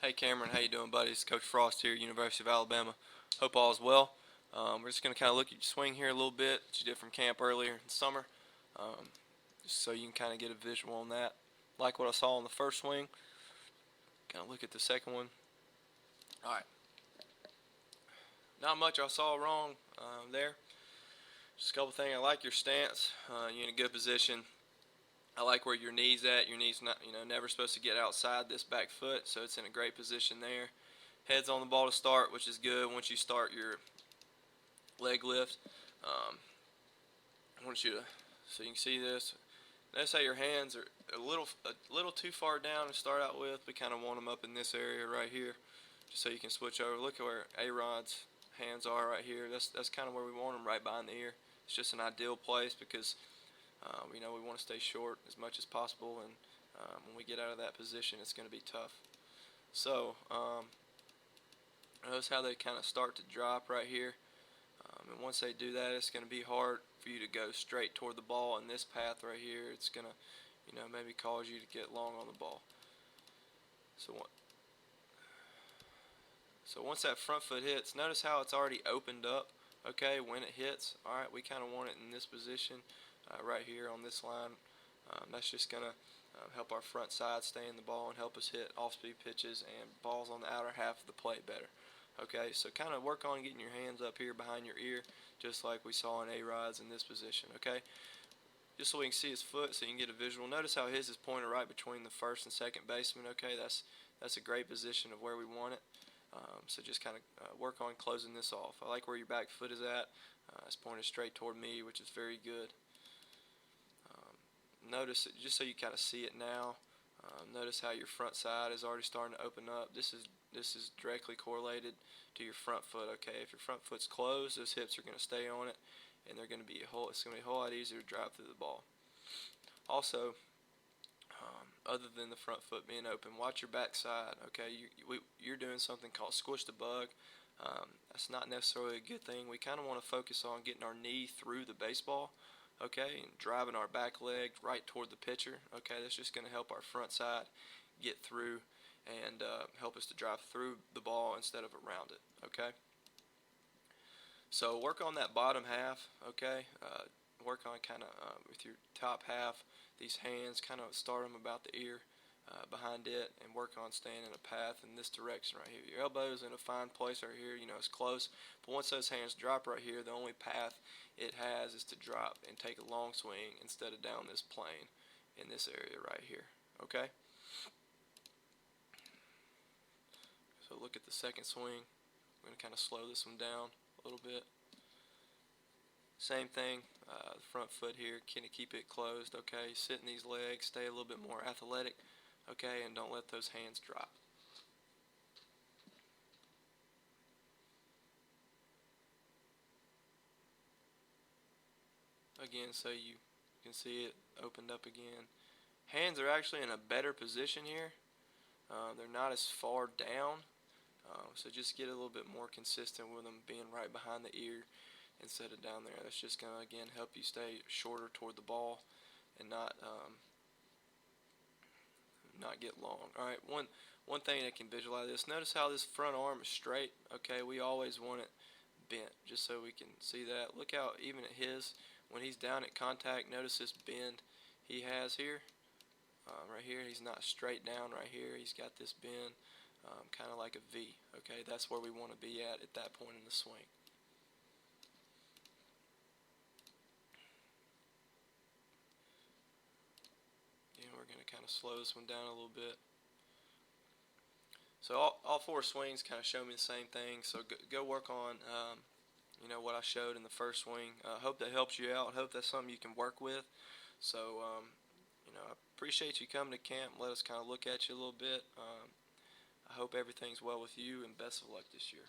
Hey Cameron, how you doing, buddy? It's Coach Frost here, University of Alabama. Hope all is well. We're just going to kind of look at your swing here a little bit that you did from camp earlier in the summer, just so you can kind of get a visual on that. Like what I saw on the first swing, kind of look at the second one. All right, not much I saw wrong there. Just a couple things. I like your stance. You're in a good position. I like where your knee's at. Your knee's not, never supposed to get outside this back foot, so it's in a great position there. Head's on the ball to start, which is good. Once you start your leg lift, I want you to, so you can see this. Notice how your hands are a little too far down to start out with. We kind of want them up in this area right here, just so you can switch over. Look at where A-Rod's hands are right here. That's kind of where we want them, right behind the ear. It's just an ideal place because we want to stay short as much as possible, and when we get out of that position, it's going to be tough. So notice how they kind of start to drop right here, and once they do that, it's going to be hard for you to go straight toward the ball in this path right here. It's going to, maybe cause you to get long on the ball. So once that front foot hits, notice how it's already opened up. Okay, when it hits, all right, we kind of want it in this position. Right here on this line. That's just going to help our front side stay in the ball and help us hit off-speed pitches and balls on the outer half of the plate better. Okay, so kind of work on getting your hands up here behind your ear, just like we saw in A-Rod's in this position. Okay, just so we can see his foot, so you can get a visual. Notice how his is pointed right between the first and second baseman. Okay, that's a great position of where we want it. So just kind of work on closing this off. I like where your back foot is at. It's pointed straight toward me, which is very good. Notice it, just so you kind of see it now. Notice how your front side is already starting to open up. This is directly correlated to your front foot. Okay, if your front foot's closed, those hips are going to stay on it, and they're going to be it's going to be a whole lot easier to drive through the ball. Also, other than the front foot being open, watch your back side. Okay, you're doing something called squish the bug. That's not necessarily a good thing. We kind of want to focus on getting our knee through the baseball. Okay, and driving our back leg right toward the pitcher. Okay, that's just going to help our front side get through and help us to drive through the ball instead of around it. Okay, so work on that bottom half. Okay, work on kind of with your top half, these hands, kind of start them about the ear, behind it, and work on staying in a path in this direction right here. Your elbow's in a fine place right here, it's close, but once those hands drop right here, the only path it has is to drop and take a long swing instead of down this plane in this area right here. Okay, so look at the second swing. I'm going to kind of slow this one down a little bit. Same thing, the front foot here, kind of keep it closed. Okay, sit in these legs, stay a little bit more athletic. Okay, and don't let those hands drop. Again, so you can see it opened up again. Hands are actually in a better position here. They're not as far down, so just get a little bit more consistent with them being right behind the ear instead of down there. That's just going to, again, help you stay shorter toward the ball and not get long. All right, one thing that can visualize this. Notice how this front arm is straight. Okay, we always want it bent, just so we can see that. Look how even at his, when he's down at contact, notice this bend he has here. Right here, he's not straight down right here. He's got this bend, kind of like a V. Okay, that's where we want to be at that point in the swing. We're going to kind of slow this one down a little bit. So all four swings kind of show me the same thing. So go work on what I showed in the first swing. Hope that helps you out. Hope that's something you can work with. So I appreciate you coming to camp. Let us kind of look at you a little bit. I hope everything's well with you, and best of luck this year.